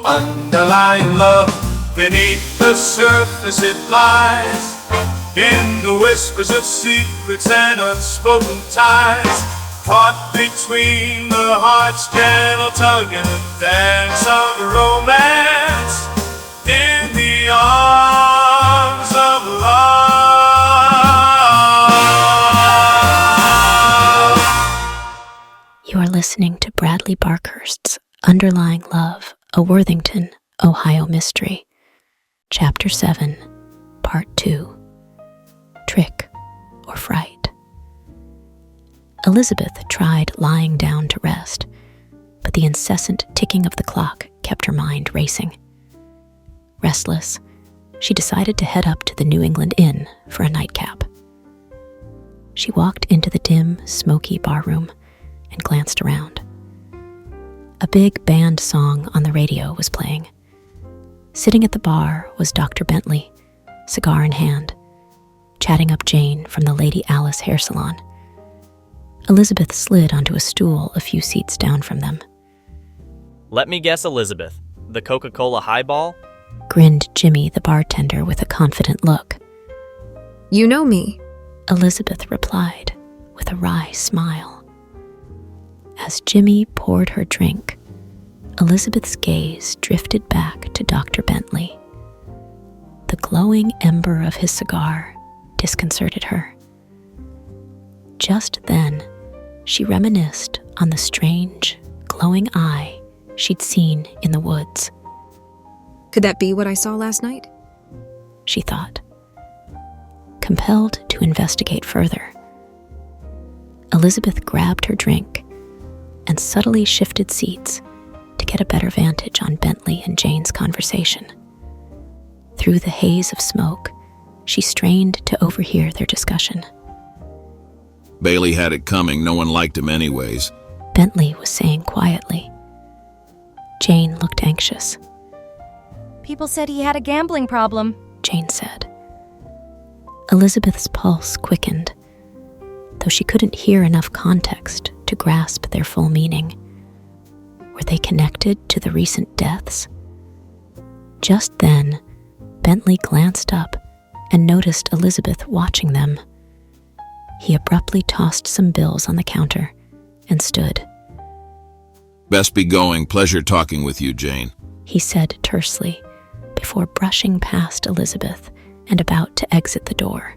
Underlying love, beneath the surface it lies, in the whispers of secrets and unspoken ties, caught between the heart's gentle tug and the dance of romance, in the arms of love. You are listening to Bradley Barkhurst's Underlying Love, a Worthington, Ohio mystery. Chapter 7, Part 2. Trick or Fright. Elizabeth tried lying down to rest, but the incessant ticking of the clock kept her mind racing. Restless, she decided to head up to the New England Inn for a nightcap. She walked into the dim, smoky barroom and glanced around. A big band song on the radio was playing. Sitting at the bar was Dr. Bentley, cigar in hand, chatting up Jane from the Lady Alice hair salon. Elizabeth slid onto a stool a few seats down from them. Let me guess, Elizabeth. The Coca-Cola highball? Grinned Jimmy, the bartender, with a confident look. You know me, Elizabeth replied with a wry smile. As Jimmy poured her drink, Elizabeth's gaze drifted back to Dr. Bentley. The glowing ember of his cigar disconcerted her. Just then, she reminisced on the strange, glowing eye she'd seen in the woods. Could that be what I saw last night? She thought. Compelled to investigate further, Elizabeth grabbed her drink and subtly shifted seats to get a better vantage on Bentley and Jane's conversation. Through the haze of smoke, she strained to overhear their discussion. Bailey had it coming, no one liked him anyways. Bentley was saying quietly. Jane looked anxious. People said he had a gambling problem, Jane said. Elizabeth's pulse quickened, though she couldn't hear enough context to grasp their full meaning. Were they connected to the recent deaths? Just then, Bentley glanced up and noticed Elizabeth watching them. He abruptly tossed some bills on the counter and stood. Best be going. Pleasure talking with you, Jane, he said tersely, before brushing past Elizabeth and about to exit the door.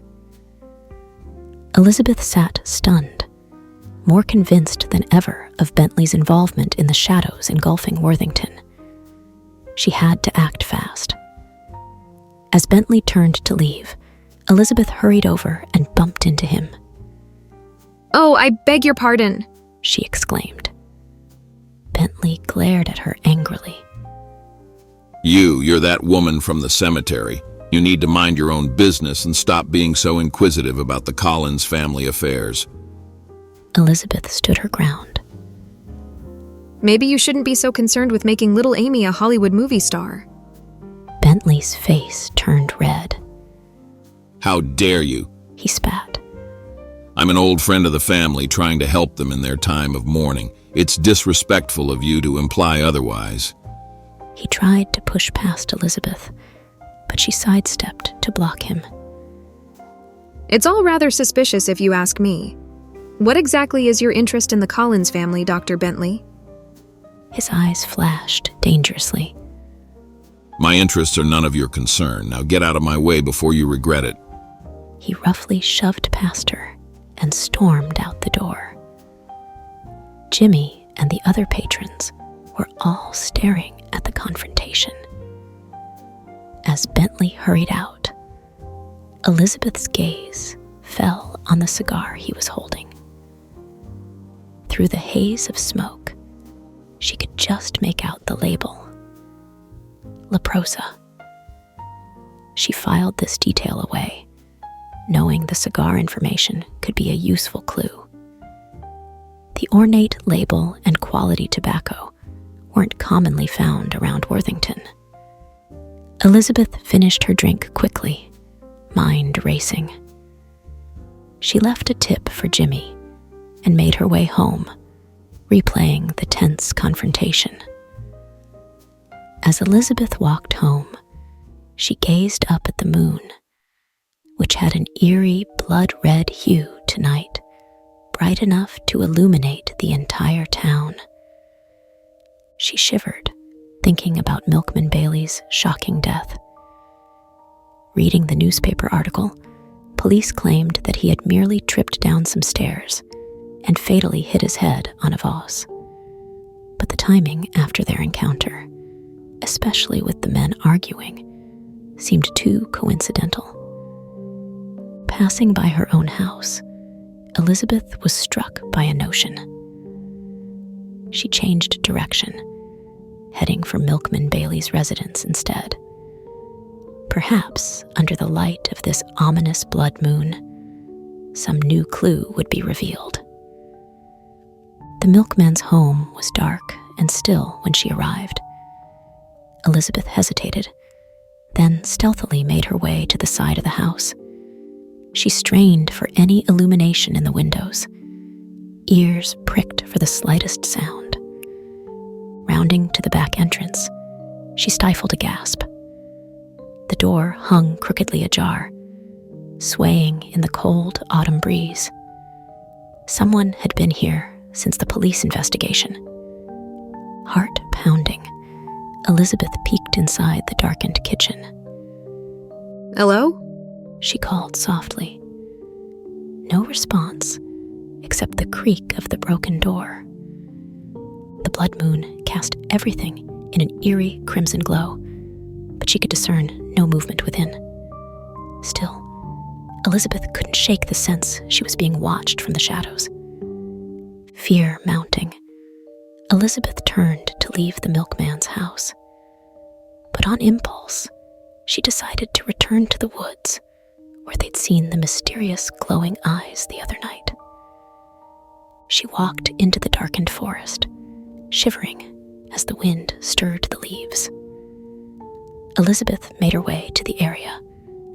Elizabeth sat stunned, more convinced than ever of Bentley's involvement in the shadows engulfing Worthington. She had to act fast. As Bentley turned to leave, Elizabeth hurried over and bumped into him. Oh, I beg your pardon, she exclaimed. Bentley glared at her angrily. You're that woman from the cemetery. You need to mind your own business and stop being so inquisitive about the Collins family affairs. Elizabeth stood her ground. Maybe you shouldn't be so concerned with making little Amy a Hollywood movie star. Bentley's face turned red. How dare you? He spat. I'm an old friend of the family trying to help them in their time of mourning. It's disrespectful of you to imply otherwise. He tried to push past Elizabeth, but she sidestepped to block him. It's all rather suspicious if you ask me. What exactly is your interest in the Collins family, Dr. Bentley? His eyes flashed dangerously. My interests are none of your concern. Now get out of my way before you regret it. He roughly shoved past her and stormed out the door. Jimmy and the other patrons were all staring at the confrontation. As Bentley hurried out, Elizabeth's gaze fell on the cigar he was holding. Through the haze of smoke, she could just make out the label. La Prosa. She filed this detail away, knowing the cigar information could be a useful clue. The ornate label and quality tobacco weren't commonly found around Worthington. Elizabeth finished her drink quickly, mind racing. She left a tip for Jimmy and made her way home, replaying the tense confrontation. As Elizabeth walked home, she gazed up at the moon, which had an eerie blood-red hue tonight, bright enough to illuminate the entire town. She shivered, thinking about Milkman Bailey's shocking death. Reading the newspaper article, police claimed that he had merely tripped down some stairs and fatally hit his head on a vase. But the timing after their encounter, especially with the men arguing, seemed too coincidental. Passing by her own house, Elizabeth was struck by a notion. She changed direction, heading for Milkman Bailey's residence instead. Perhaps under the light of this ominous blood moon, some new clue would be revealed. The milkman's home was dark and still when she arrived. Elizabeth hesitated, then stealthily made her way to the side of the house. She strained for any illumination in the windows. Ears pricked for the slightest sound. Rounding to the back entrance, she stifled a gasp. The door hung crookedly ajar, swaying in the cold autumn breeze. Someone had been here since the police investigation. Heart pounding, Elizabeth peeked inside the darkened kitchen. Hello? She called softly. No response, except the creak of the broken door. The blood moon cast everything in an eerie crimson glow, but she could discern no movement within. Still, Elizabeth couldn't shake the sense she was being watched from the shadows. Fear mounting, Elizabeth turned to leave the milkman's house. But on impulse, she decided to return to the woods where they'd seen the mysterious glowing eyes the other night. She walked into the darkened forest, shivering as the wind stirred the leaves. Elizabeth made her way to the area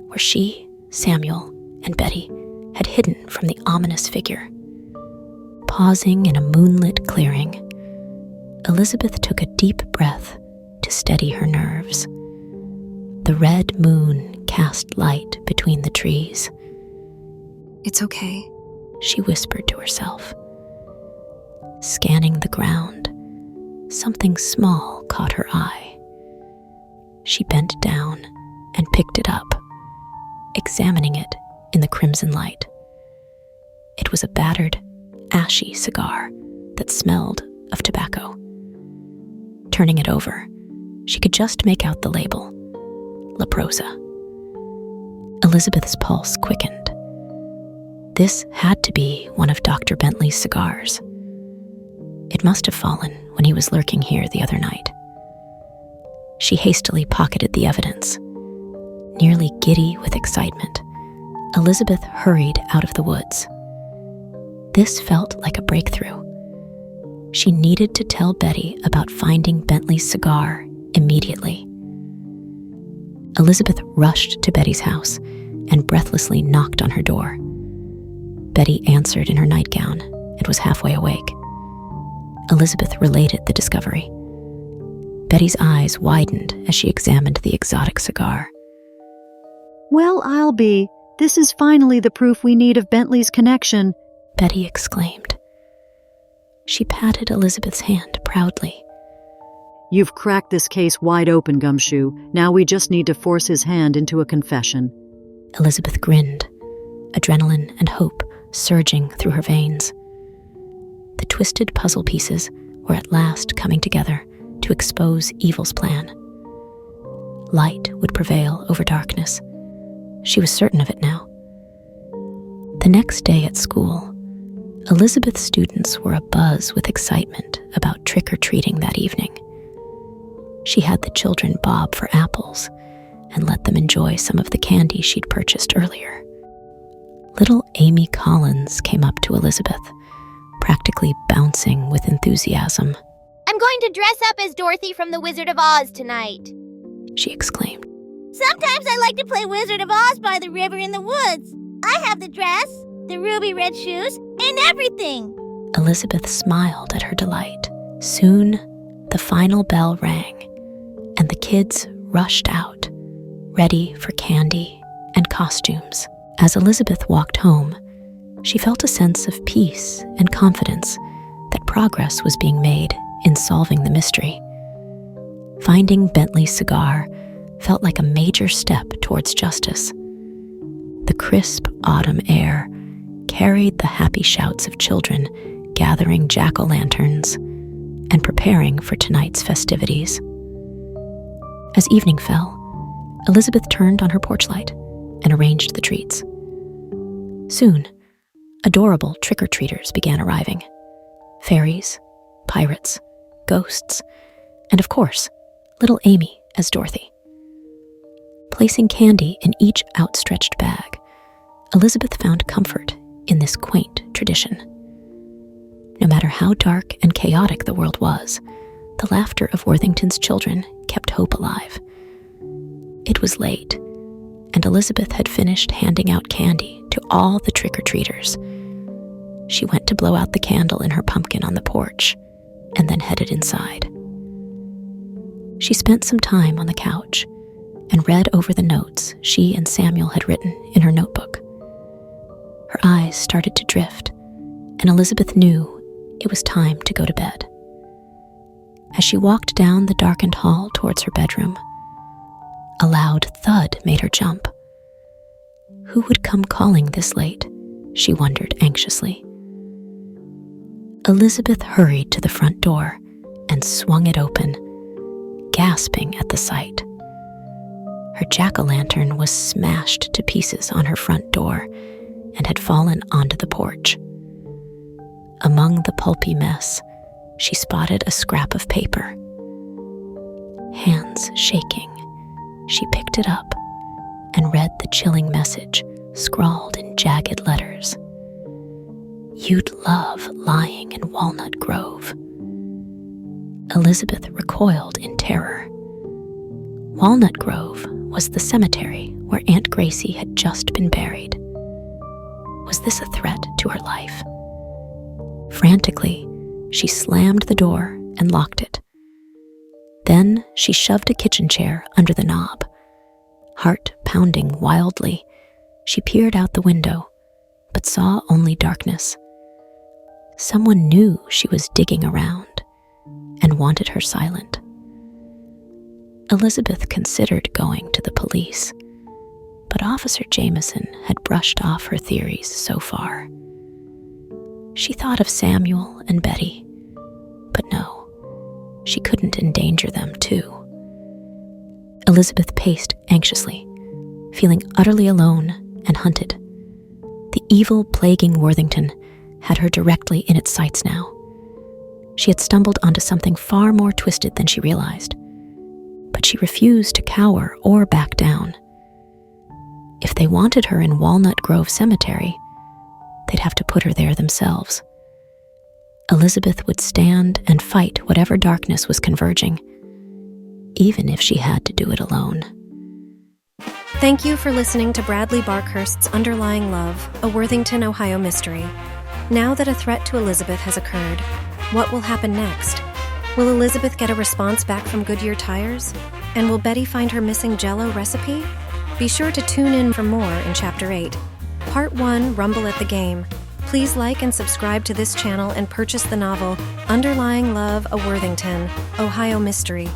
where she, Samuel, and Betty had hidden from the ominous figure. Pausing in a moonlit clearing, Elizabeth took a deep breath to steady her nerves. The red moon cast light between the trees. It's okay. She whispered to herself. Scanning the ground, something small caught her eye. She bent down and picked it up, examining it in the crimson light. It was a battered, ashy cigar that smelled of tobacco. Turning it over, she could just make out the label, La Prosa. Elizabeth's pulse quickened. This had to be one of Dr. Bentley's cigars. It must have fallen when he was lurking here the other night. She hastily pocketed the evidence. Nearly giddy with excitement, Elizabeth hurried out of the woods. This felt like a breakthrough. She needed to tell Betty about finding Bentley's cigar immediately. Elizabeth rushed to Betty's house and breathlessly knocked on her door. Betty answered in her nightgown and was halfway awake. Elizabeth related the discovery. Betty's eyes widened as she examined the exotic cigar. Well, I'll be. This is finally the proof we need of Bentley's connection, Betty exclaimed. She patted Elizabeth's hand proudly. You've cracked this case wide open, Gumshoe. Now we just need to force his hand into a confession. Elizabeth grinned, adrenaline and hope surging through her veins. The twisted puzzle pieces were at last coming together to expose evil's plan. Light would prevail over darkness. She was certain of it now. The next day at school, Elizabeth's students were abuzz with excitement about trick-or-treating that evening. She had the children bob for apples and let them enjoy some of the candy she'd purchased earlier. Little Amy Collins came up to Elizabeth, practically bouncing with enthusiasm. I'm going to dress up as Dorothy from The Wizard of Oz tonight, She exclaimed. Sometimes I like to play Wizard of Oz by the river in the woods. I have the dress, the ruby red shoes, and everything. Elizabeth smiled at her delight. Soon, the final bell rang, and kids rushed out, ready for candy and costumes. As Elizabeth walked home, she felt a sense of peace and confidence that progress was being made in solving the mystery. Finding Bentley's cigar felt like a major step towards justice. The crisp autumn air carried the happy shouts of children gathering jack-o'-lanterns and preparing for tonight's festivities. As evening fell, Elizabeth turned on her porch light and arranged the treats. Soon, adorable trick-or-treaters began arriving. Fairies, pirates, ghosts, and of course, little Amy as Dorothy. Placing candy in each outstretched bag, Elizabeth found comfort in this quaint tradition. No matter how dark and chaotic the world was, the laughter of Worthington's children kept hope alive. It was late, and Elizabeth had finished handing out candy to all the trick-or-treaters. She went to blow out the candle in her pumpkin on the porch, and then headed inside. She spent some time on the couch and read over the notes she and Samuel had written in her notebook. Her eyes started to drift, and Elizabeth knew it was time to go to bed. As she walked down the darkened hall towards her bedroom, a loud thud made her jump. Who would come calling this late? She wondered anxiously. Elizabeth hurried to the front door and swung it open, gasping at the sight. Her jack-o'-lantern was smashed to pieces on her front door and had fallen onto the porch. Among the pulpy mess, she spotted a scrap of paper. Hands shaking, she picked it up and read the chilling message scrawled in jagged letters. "You'd love lying in Walnut Grove." Elizabeth recoiled in terror. Walnut Grove was the cemetery where Aunt Gracie had just been buried. Was this a threat to her life? Frantically, she slammed the door and locked it. Then she shoved a kitchen chair under the knob. Heart pounding wildly, she peered out the window, but saw only darkness. Someone knew she was digging around and wanted her silent. Elizabeth considered going to the police, but Officer Jameson had brushed off her theories so far. She thought of Samuel and Betty, but no, she couldn't endanger them too. Elizabeth paced anxiously, feeling utterly alone and hunted. The evil plaguing Worthington had her directly in its sights now. She had stumbled onto something far more twisted than she realized, but she refused to cower or back down. If they wanted her in Walnut Grove Cemetery, they'd have to put her there themselves. Elizabeth would stand and fight whatever darkness was converging, even if she had to do it alone. Thank you for listening to Bradley Barkhurst's Underlying Love, a Worthington, Ohio mystery. Now that a threat to Elizabeth has occurred, what will happen next? Will Elizabeth get a response back from Goodyear Tires? And will Betty find her missing Jell-O recipe? Be sure to tune in for more in Chapter 8. Part 1, Rumble at the Game. Please like and subscribe to this channel and purchase the novel Underlying Love, a Worthington, Ohio mystery.